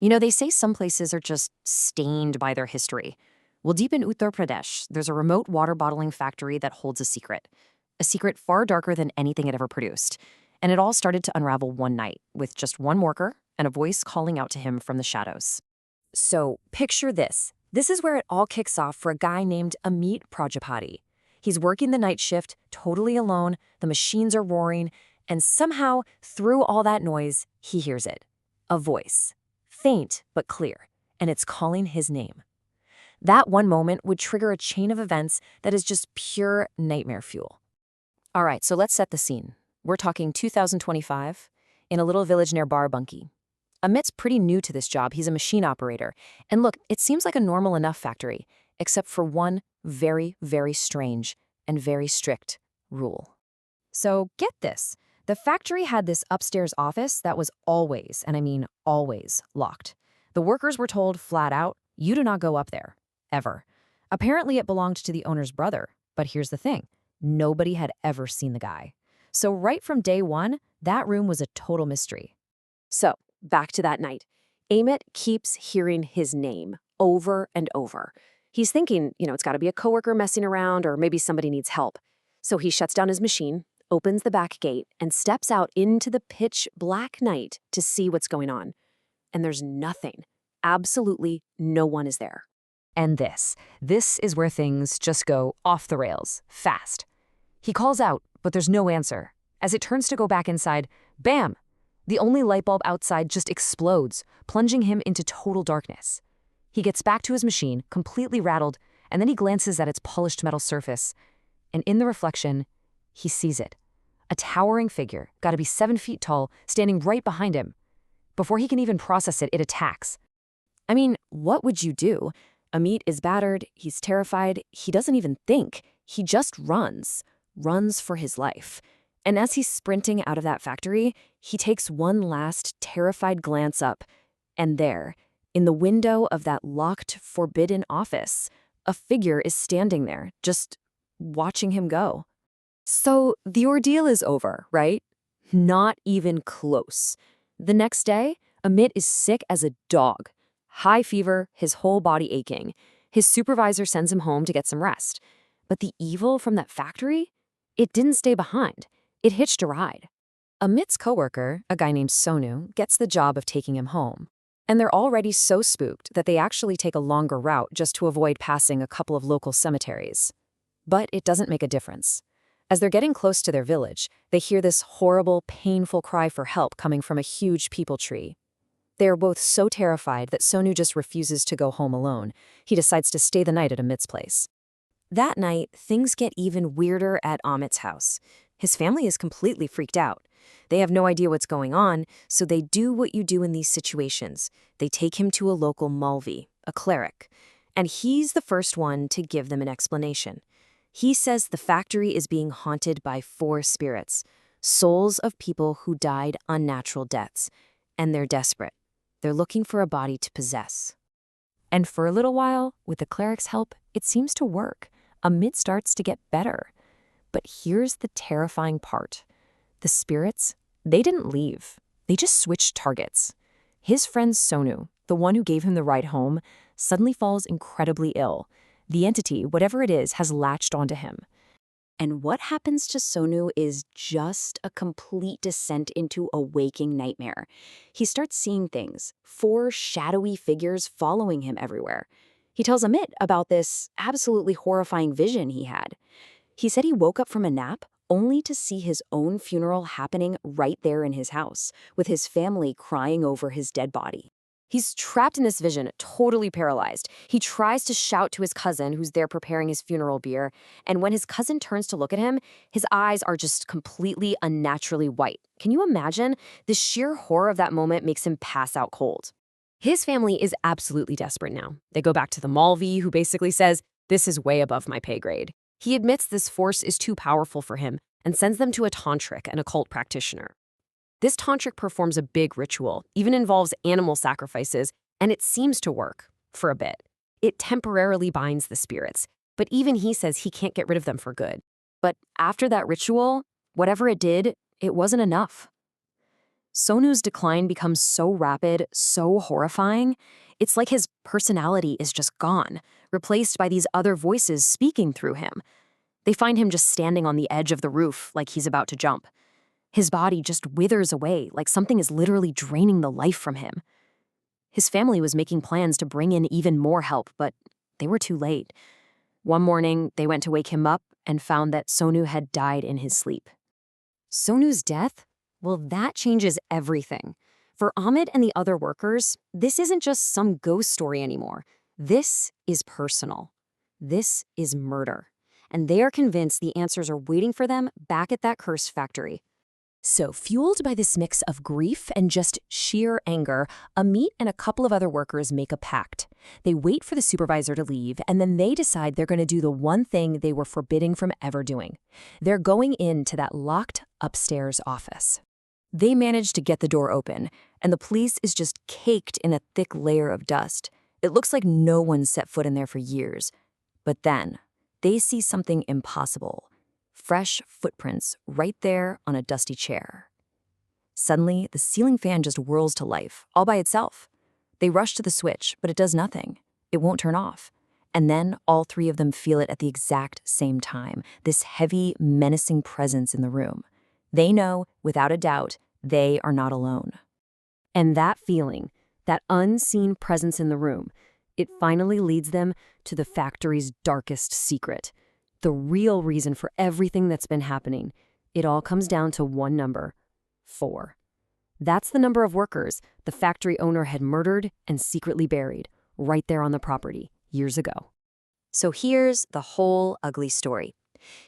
You know, they say some places are just stained by their history. Well, deep in Uttar Pradesh, there's a remote water bottling factory that holds a secret far darker than anything it ever produced. And it all started to unravel one night with just one worker and a voice calling out to him from the shadows. So, picture this. This is where it all kicks off for a guy named Amit Prajapati. He's working the night shift, totally alone, the machines are roaring, and somehow, through all that noise, he hears it. A voice. Faint, but clear, and it's calling his name. That one moment would trigger a chain of events that is just pure nightmare fuel. All right, so let's set the scene. We're talking 2025, in a little village near Barbunki. Amit's pretty new to this job. He's a machine operator. And look, it seems like a normal enough factory, except for one very, very strange and very strict rule. So get this. The factory had this upstairs office that was always, and I mean always, locked. The workers were told flat out, you do not go up there, ever. Apparently it belonged to the owner's brother, but here's the thing. Nobody had ever seen the guy. So right from day one, that room was a total mystery. So, back to that night. Amit keeps hearing his name over and over. He's thinking, it's got to be a coworker messing around or maybe somebody needs help. So he shuts down his machine, opens the back gate, and steps out into the pitch black night to see what's going on. And there's nothing. Absolutely no one is there. And this is where things just go off the rails, fast. He calls out, but there's no answer. As it turns to go back inside, bam! The only light bulb outside just explodes, plunging him into total darkness. He gets back to his machine, completely rattled, and then he glances at its polished metal surface. And in the reflection, he sees it. A towering figure, gotta be 7 feet tall, standing right behind him. Before he can even process it, it attacks. I mean, what would you do? Amit is battered, he's terrified, he doesn't even think. He just runs for his life. And as he's sprinting out of that factory, he takes one last terrified glance up. And there, in the window of that locked, forbidden office, a figure is standing there, just watching him go. So the ordeal is over, right? Not even close. The next day, Amit is sick as a dog. High fever, his whole body aching. His supervisor sends him home to get some rest. But the evil from that factory? It didn't stay behind. It hitched a ride. Amit's coworker, a guy named Sonu, gets the job of taking him home. And they're already so spooked that they actually take a longer route just to avoid passing a couple of local cemeteries. But it doesn't make a difference. As they're getting close to their village, they hear this horrible, painful cry for help coming from a huge peepal tree. They are both so terrified that Sonu just refuses to go home alone. He decides to stay the night at Amit's place. That night, things get even weirder at Amit's house. His family is completely freaked out. They have no idea what's going on, so they do what you do in these situations. They take him to a local Malvi, a cleric, and he's the first one to give them an explanation. He says the factory is being haunted by 4 spirits, souls of people who died unnatural deaths, and they're desperate. They're looking for a body to possess. And for a little while, with the cleric's help, it seems to work. Amit starts to get better. But here's the terrifying part. The spirits, they didn't leave. They just switched targets. His friend Sonu, the one who gave him the ride home, suddenly falls incredibly ill. The entity, whatever it is, has latched onto him. And what happens to Sonu is just a complete descent into a waking nightmare. He starts seeing things, 4 shadowy figures following him everywhere. He tells Amit about this absolutely horrifying vision he had. He said he woke up from a nap only to see his own funeral happening right there in his house, with his family crying over his dead body. He's trapped in this vision, totally paralyzed. He tries to shout to his cousin, who's there preparing his funeral beer, and when his cousin turns to look at him, his eyes are just completely unnaturally white. Can you imagine? The sheer horror of that moment makes him pass out cold. His family is absolutely desperate now. They go back to the Malvi, who basically says, "This is way above my pay grade." He admits this force is too powerful for him and sends them to a tantric, an occult practitioner. This tantric performs a big ritual, even involves animal sacrifices, and it seems to work for a bit. It temporarily binds the spirits, but even he says he can't get rid of them for good. But after that ritual, whatever it did, it wasn't enough. Sonu's decline becomes so rapid, so horrifying. It's like his personality is just gone, replaced by these other voices speaking through him. They find him just standing on the edge of the roof like he's about to jump. His body just withers away like something is literally draining the life from him. His family was making plans to bring in even more help, but they were too late. One morning, they went to wake him up and found that Sonu had died in his sleep. Sonu's death? Well, that changes everything. For Ahmed and the other workers, this isn't just some ghost story anymore. This is personal. This is murder. And they are convinced the answers are waiting for them back at that cursed factory. So, fueled by this mix of grief and just sheer anger, Amit and a couple of other workers make a pact. They wait for the supervisor to leave, and then they decide they're going to do the one thing they were forbidden from ever doing. They're going into that locked upstairs office. They manage to get the door open, and the police is just caked in a thick layer of dust. It looks like no one's set foot in there for years. But then, they see something impossible. Fresh footprints right there on a dusty chair. Suddenly, the ceiling fan just whirls to life, all by itself. They rush to the switch, but it does nothing. It won't turn off. And then all three of them feel it at the exact same time, this heavy, menacing presence in the room. They know, without a doubt, they are not alone. And that feeling, that unseen presence in the room, it finally leads them to the factory's darkest secret. The real reason for everything that's been happening. It all comes down to one number: 4. That's the number of workers the factory owner had murdered and secretly buried right there on the property years ago. So here's the whole ugly story.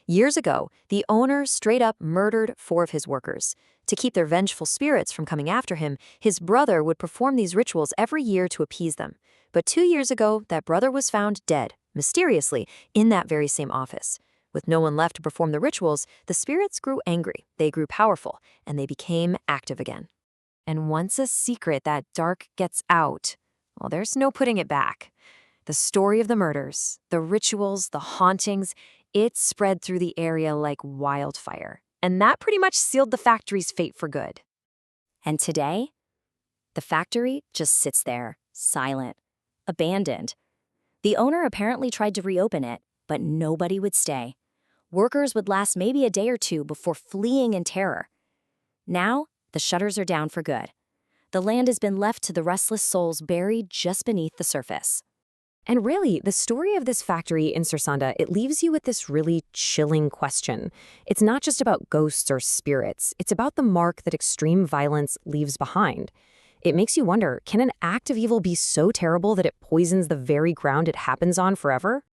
Years ago, the owner straight up murdered 4 of his workers. To keep their vengeful spirits from coming after him, his brother would perform these rituals every year to appease them. But 2 years ago, that brother was found dead, mysteriously, in that very same office. With no one left to perform the rituals, the spirits grew angry, they grew powerful, and they became active again. And once a secret that dark gets out, well, there's no putting it back. The story of the murders, the rituals, the hauntings, it spread through the area like wildfire. And that pretty much sealed the factory's fate for good. And today, the factory just sits there, silent, abandoned. The owner apparently tried to reopen it, but nobody would stay. Workers would last maybe a day or two before fleeing in terror. Now, the shutters are down for good. The land has been left to the restless souls buried just beneath the surface. And really, the story of this factory in Sursanda, it leaves you with this really chilling question. It's not just about ghosts or spirits. It's about the mark that extreme violence leaves behind. It makes you wonder, can an act of evil be so terrible that it poisons the very ground it happens on forever?